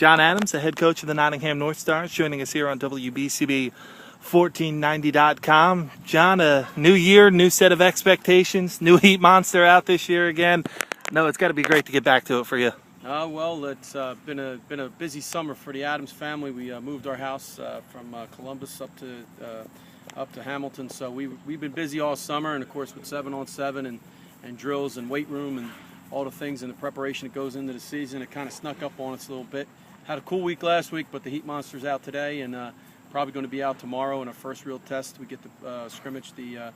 John Adams, the head coach of the Nottingham North Stars, joining us here on WBCB1490.com. John, a new year, new set of expectations, new heat monster out this year again. No, it's got to be great to get back to it for you. Well, it's been a busy summer for the Adams family. We moved our house from Columbus up to Hamilton, so we've been busy all summer, and of course with 7-on-7 and drills and weight room and all the things and the preparation that goes into the season. It kind of snuck up on us a little bit. Had a cool week last week, but the heat monster's out today and probably going to be out tomorrow in our first real test. We get to scrimmage the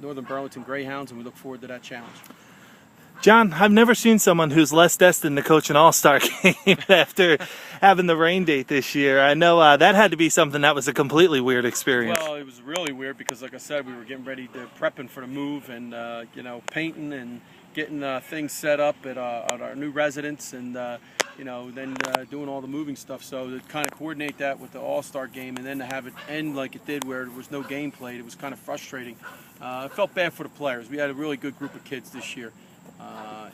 Northern Burlington Greyhounds, and we look forward to that challenge. John, I've never seen someone who's less destined to coach an AllStar game after having the rain date this year. I know that had to be something that was a completely weird experience. Well, it was really weird because, like I said, we were getting ready to prepping for the move and painting and getting things set up at our new residence and then doing all the moving stuff. So to kind of coordinate that with the AllStar game and then to have it end like it did where there was no game played, it was kind of frustrating. I felt bad for the players. We had a really good group of kids this year.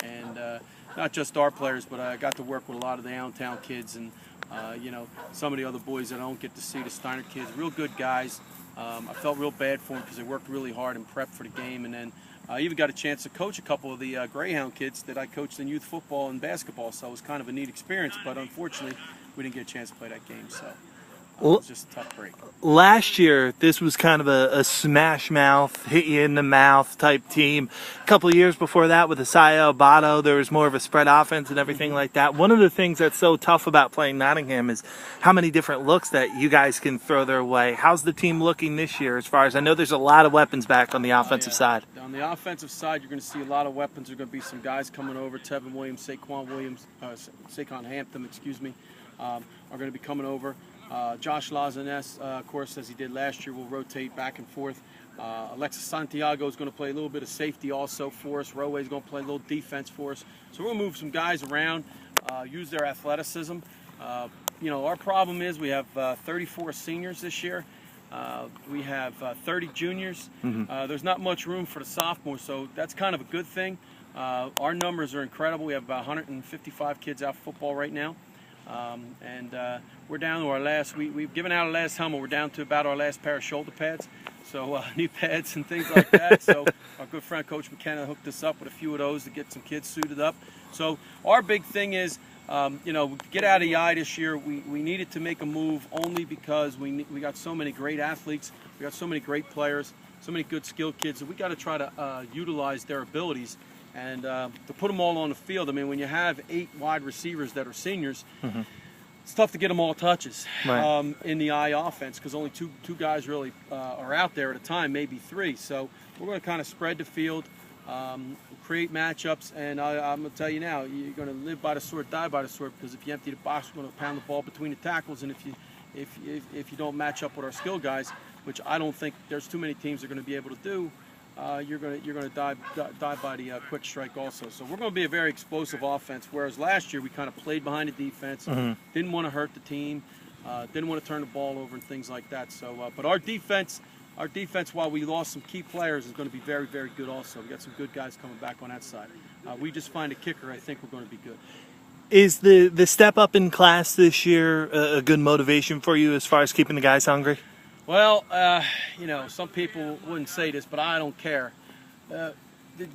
And not just our players, but I got to work with a lot of the downtown kids and some of the other boys that I don't get to see, the Steiner kids, real good guys. I felt real bad for them because they worked really hard and prepped for the game, and then I even got a chance to coach a couple of the Greyhound kids that I coached in youth football and basketball, so it was kind of a neat experience, but unfortunately we didn't get a chance to play that game, so it was just a tough break. Last year, this was kind of a smash mouth, hit you in the mouth type team. A couple of years before that with Asaya Obato, there was more of a spread offense and everything like that. One of the things that's so tough about playing Nottingham is how many different looks that you guys can throw their way. How's the team looking this year as far as, I know there's a lot of weapons back on the offensive side. On the offensive side, you're going to see a lot of weapons. There are going to be some guys coming over. Tevin Williams, Saquon Hampton, are going to be coming over. Josh Lazanes, of course, as he did last year, will rotate back and forth. Alexis Santiago is going to play a little bit of safety also for us. Rowe is going to play a little defense for us. So we're going to move some guys around, use their athleticism. Our problem is we have 34 seniors this year. We have 30 juniors. There's not much room for the sophomores, so that's kind of a good thing. Our numbers are incredible. We have about 155 kids out for football right now. We're down to our last, we've given out our last helmet. We're down to about our last pair of shoulder pads, so new pads and things like that. So our good friend Coach McKenna hooked us up with a few of those to get some kids suited up. So our big thing is, get out of the eye this year. We needed to make a move only because we got so many great athletes, we got so many great players, so many good skilled kids, so we got to try to utilize their abilities and to put them all on the field. I mean, when you have 8 wide receivers that are seniors, it's tough to get them all touches in the eye offense because only two guys really are out there at a time, maybe 3. So we're going to kind of spread the field, create matchups, and I'm going to tell you now, you're going to live by the sword, die by the sword, because if you empty the box, we're going to pound the ball between the tackles, and if you don't match up with our skill guys, which I don't think there's too many teams that are going to be able to do, you're going to die by the quick strike also. So we're going to be a very explosive offense, whereas last year we kind of played behind the defense, didn't want to hurt the team, didn't want to turn the ball over and things like that. So, but our defense, while we lost some key players, is going to be very, very good also. We got some good guys coming back on that side. We just find a kicker, I think we're going to be good. Is the step up in class this year a good motivation for you as far as keeping the guys hungry? Well, some people wouldn't say this, but I don't care. The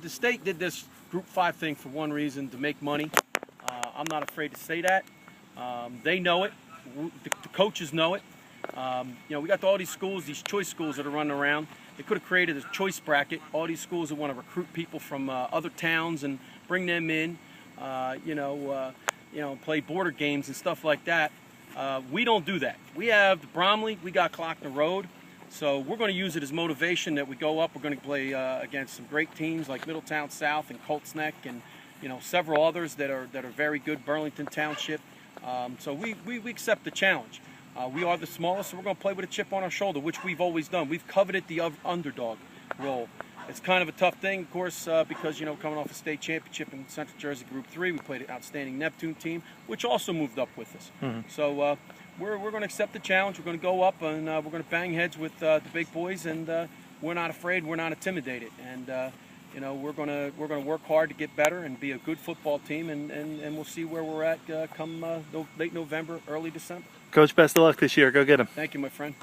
state did this Group 5 thing for one reason, to make money. I'm not afraid to say that. They know it. The coaches know it. We got all these schools, these choice schools that are running around. They could have created a choice bracket, all these schools that want to recruit people from other towns and bring them in, play border games and stuff like that. We don't do that. We have Bromley, we got Clockner Road, so we're going to use it as motivation that we go up. We're going to play against some great teams like Middletown South and Colts Neck and several others that are very good, Burlington Township. So we accept the challenge. We are the smallest, so we're going to play with a chip on our shoulder, which we've always done. We've coveted the underdog role. It's kind of a tough thing, of course, because, coming off a state championship in Central Jersey Group 3, we played an outstanding Neptune team, which also moved up with us. So we're going to accept the challenge. We're going to go up, and we're going to bang heads with the big boys, and we're not afraid. We're not intimidated. And, we're gonna work hard to get better and be a good football team, and we'll see where we're at come late November, early December. Coach, best of luck this year. Go get 'em. Thank you, my friend.